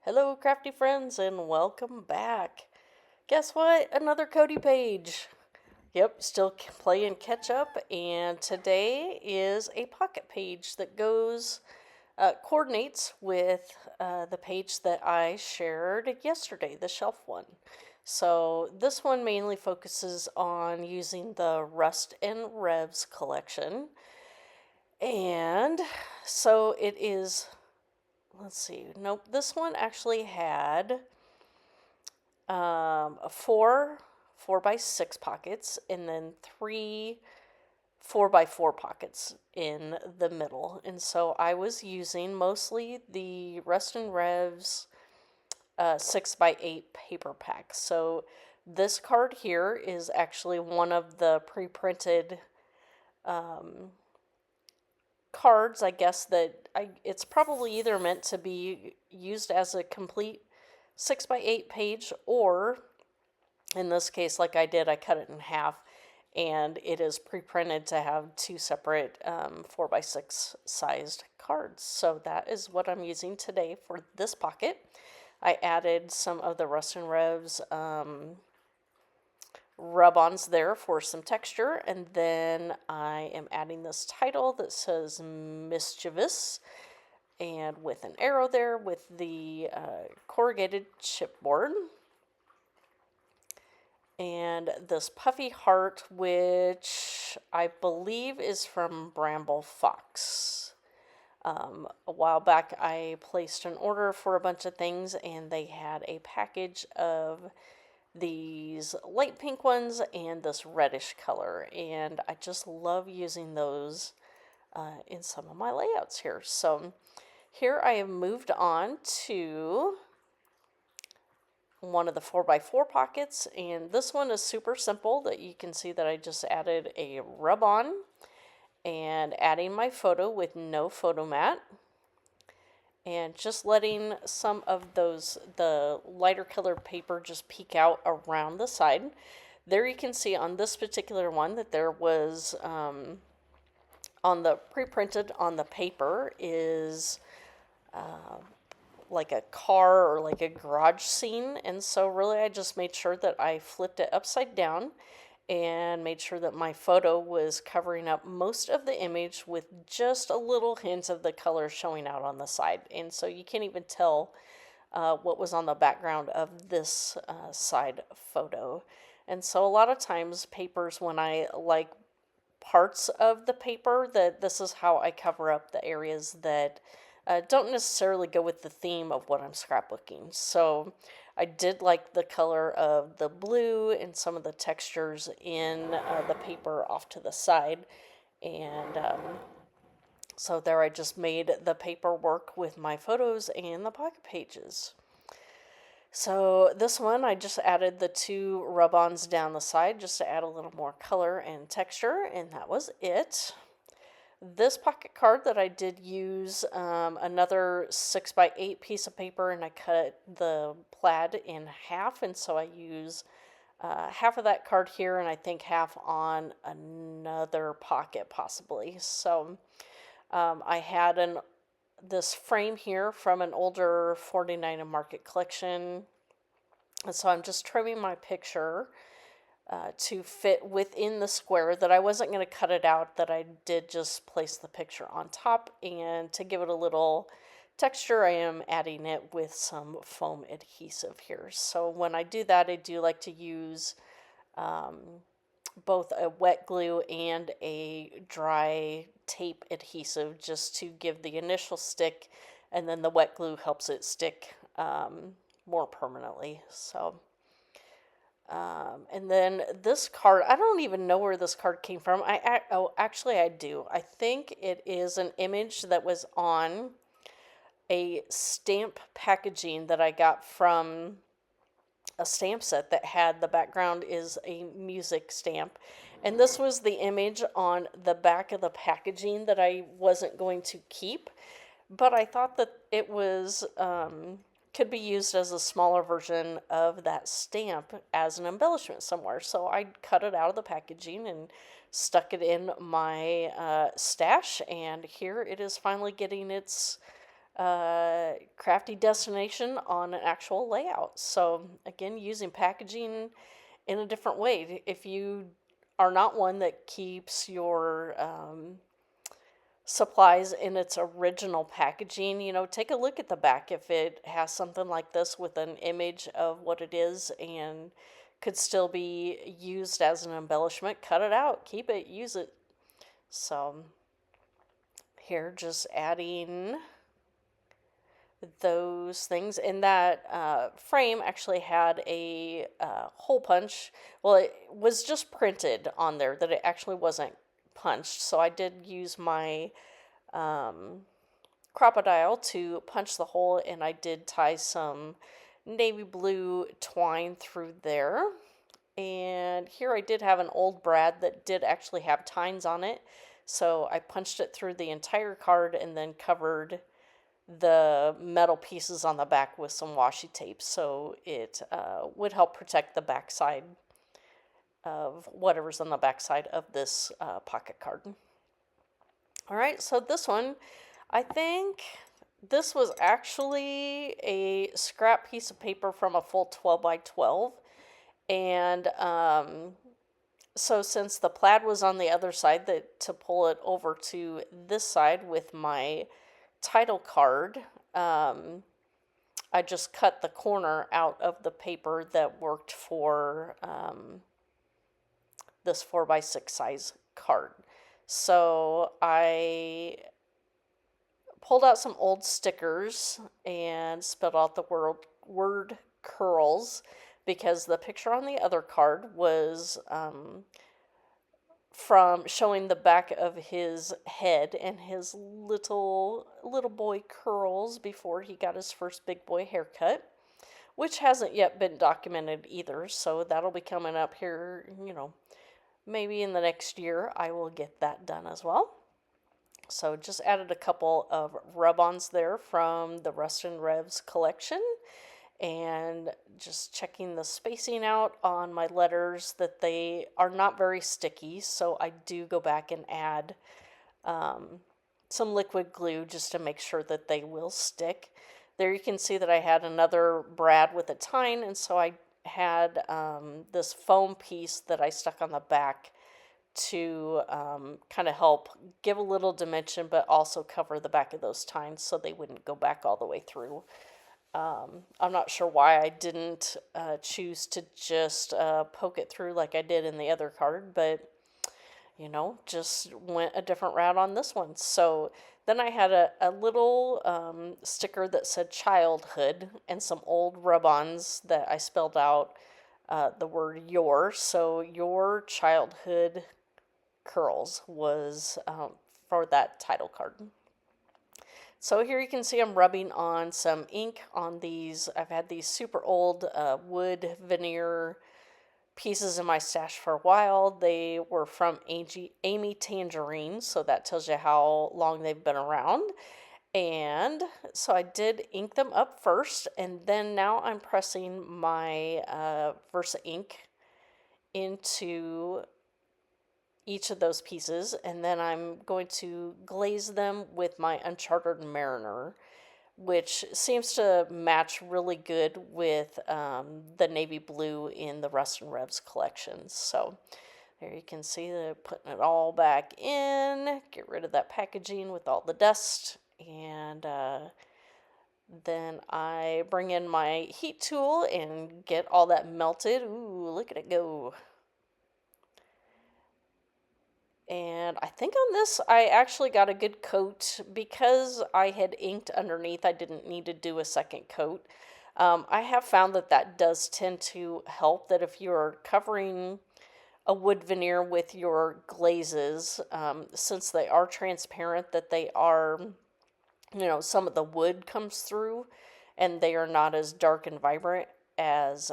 Hello, crafty friends, and welcome back. Guess what? Another Cody page. Yep, still playing catch up, and today is a pocket page that coordinates with the page that I shared yesterday, the shelf one. So this one mainly focuses on using the Rust and Revs collection, and so it is. Let's see. Nope, this one actually had four by six pockets, and then three 4x4 pockets in the middle. And so I was using mostly the Rust and Revs 6x8 paper pack. So this card here is actually one of the pre-printed cards, I guess, it's probably either meant to be used as a complete 6x8 page, or in this case, like I did, I cut it in half, and it is pre-printed to have two separate 4x6 sized cards. So that is what I'm using today for this pocket. I added some of the Rust and Revs rub-ons there for some texture, and then I am adding this title that says Mischievous, and with an arrow there with the corrugated chipboard. And this puffy heart, which I believe is from Bramble Fox. A while back, I placed an order for a bunch of things, and they had a package of these light pink ones and this reddish color, and I just love using those in some of my layouts here. So here I have moved on to one of the 4x4 pockets, and this one is super simple. That you can see that I just added a rub-on and adding my photo with no photo mat, and just letting some of the lighter colored paper just peek out around the side. There you can see on this particular one that there was on the pre-printed on the paper is like a car or like a garage scene. And so really I just made sure that I flipped it upside down and made sure that my photo was covering up most of the image with just a little hint of the color showing out on the side. And so you can't even tell what was on the background of this side photo. And so a lot of times papers, when I like parts of the paper, that this is how I cover up the areas that don't necessarily go with the theme of what I'm scrapbooking. So I did like the color of the blue and some of the textures in the paper off to the side. And so there I just made the paper work with my photos and the pocket pages. So this one, I just added the two rub-ons down the side just to add a little more color and texture, and that was it. This pocket card that I did use another 6x8 piece of paper, and I cut the plaid in half, and so I use half of that card here, and I think half on another pocket possibly. So I had this frame here from an older 49 and Market collection, and so I'm just trimming my picture to fit within the square, that I wasn't going to cut it out, that I did just place the picture on top, and to give it a little texture I am adding it with some foam adhesive here. So when I do that, I do like to use both a wet glue and a dry tape adhesive just to give the initial stick, and then the wet glue helps it stick more permanently. So and then this card, I don't even know where this card came from. Actually I do. I think it is an image that was on a stamp packaging that I got from a stamp set that had the background is a music stamp. And this was the image on the back of the packaging that I wasn't going to keep, but I thought that it was could be used as a smaller version of that stamp as an embellishment somewhere. So I cut it out of the packaging and stuck it in my stash, and here it is finally getting its crafty destination on an actual layout. So again, using packaging in a different way. If you are not one that keeps your supplies in its original packaging, take a look at the back. If it has something like this with an image of what it is and could still be used as an embellishment, cut it out, keep it, use it. So here, just adding those things. And that frame actually had a hole punch. Well, it was just printed on there that it actually wasn't punched. So I did use my crocodile to punch the hole, and I did tie some navy blue twine through there. And here I did have an old brad that did actually have tines on it. So I punched it through the entire card and then covered the metal pieces on the back with some washi tape, so it would help protect the backside of whatever's on the backside of this pocket card. All right, so this one, I think this was actually a scrap piece of paper from a full 12 by 12. And so since the plaid was on the other side, to pull it over to this side with my title card, I just cut the corner out of the paper that worked for this 4x6 size card. So I pulled out some old stickers and spelled out the word curls, because the picture on the other card was from showing the back of his head and his little boy curls before he got his first big boy haircut, which hasn't yet been documented either. So that'll be coming up here, maybe in the next year I will get that done as well. So just added a couple of rub-ons there from the Rust and Revs collection, and just checking the spacing out on my letters that they are not very sticky, so I do go back and add some liquid glue just to make sure that they will stick. There you can see that I had another brad with a tine, and so I had this foam piece that I stuck on the back to kind of help give a little dimension, but also cover the back of those tines so they wouldn't go back all the way through. I'm not sure why I didn't choose to just poke it through like I did in the other card, but just went a different route on this one. So then I had a little sticker that said childhood and some old rub-ons that I spelled out the word your. So your childhood curls was for that title card. So here you can see I'm rubbing on some ink on these. I've had these super old wood veneer pieces in my stash for a while. They were from Amy Tangerine, so that tells you how long they've been around. And so I did ink them up first, and then now I'm pressing my Versa ink into each of those pieces, and then I'm going to glaze them with my Uncharted Mariner, which seems to match really good with the navy blue in the Rust and Revs collection. So there you can see that putting it all back in, get rid of that packaging with all the dust, and then I bring in my heat tool and get all that melted. Ooh, look at it go. And I think on this, I actually got a good coat. Because I had inked underneath, I didn't need to do a second coat. I have found that does tend to help, that if you're covering a wood veneer with your glazes, since they are transparent, that they are, some of the wood comes through, and they are not as dark and vibrant as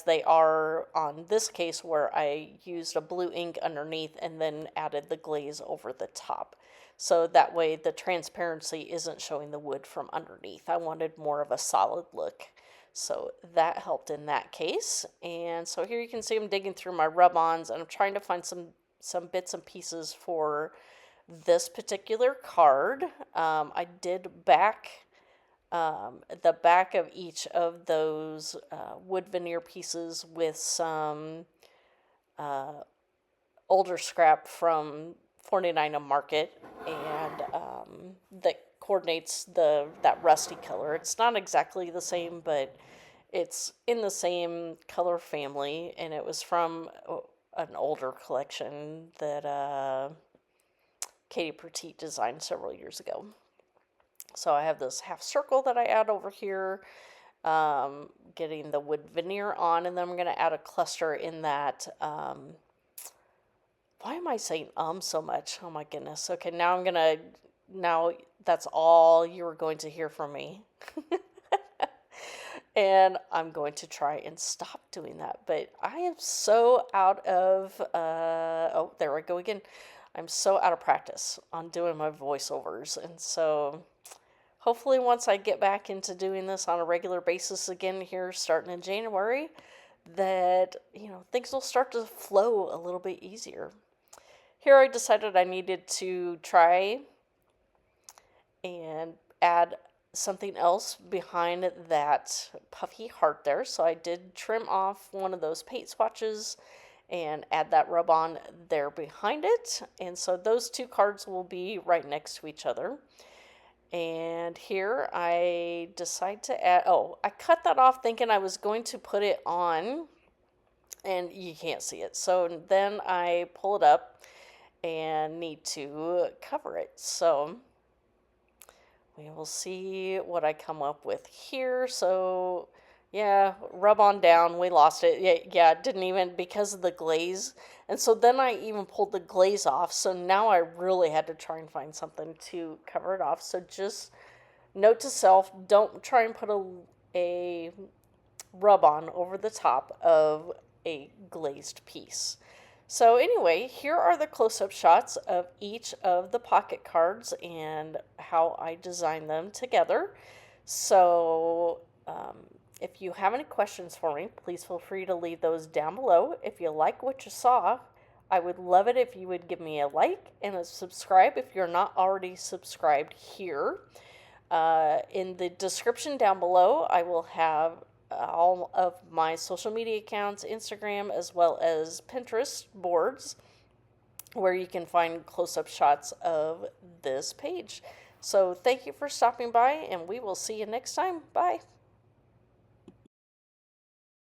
they are on this case, where I used a blue ink underneath and then added the glaze over the top. So that way the transparency isn't showing the wood from underneath. I wanted more of a solid look. So that helped in that case. And so here you can see I'm digging through my rub-ons, and I'm trying to find some bits and pieces for this particular card. I did back the back of each of those wood veneer pieces with some older scrap from 49 Market, and that coordinates that rusty color. It's not exactly the same, but it's in the same color family, and it was from an older collection that Katie Petit designed several years ago. So I have this half circle that I add over here, getting the wood veneer on, and then I'm going to add a cluster in that. Why am I saying so much? Oh my goodness. Okay, now that's all you're going to hear from me. And I'm going to try and stop doing that. But I am so out of, oh, there we go again. I'm so out of practice on doing my voiceovers. And so hopefully once I get back into doing this on a regular basis again here starting in January, that, things will start to flow a little bit easier. Here I decided I needed to try and add something else behind that puffy heart there. So I did trim off one of those paint swatches and add that rub on there behind it. And so those two cards will be right next to each other. And here I decide to add, I cut that off thinking I was going to put it on, and you can't see it. So then I pull it up and need to cover it. So we will see what I come up with here. So yeah, rub on down. We lost it. Yeah, it didn't even, because of the glaze. And so then I even pulled the glaze off. So now I really had to try and find something to cover it off. So just note to self, don't try and put a rub on over the top of a glazed piece. So anyway, here are the close-up shots of each of the pocket cards and how I designed them together. So if you have any questions for me, please feel free to leave those down below. If you like what you saw, I would love it if you would give me a like and a subscribe if you're not already subscribed here. In the description down below, I will have all of my social media accounts, Instagram, as well as Pinterest boards, where you can find close-up shots of this page. So thank you for stopping by, and we will see you next time. Bye.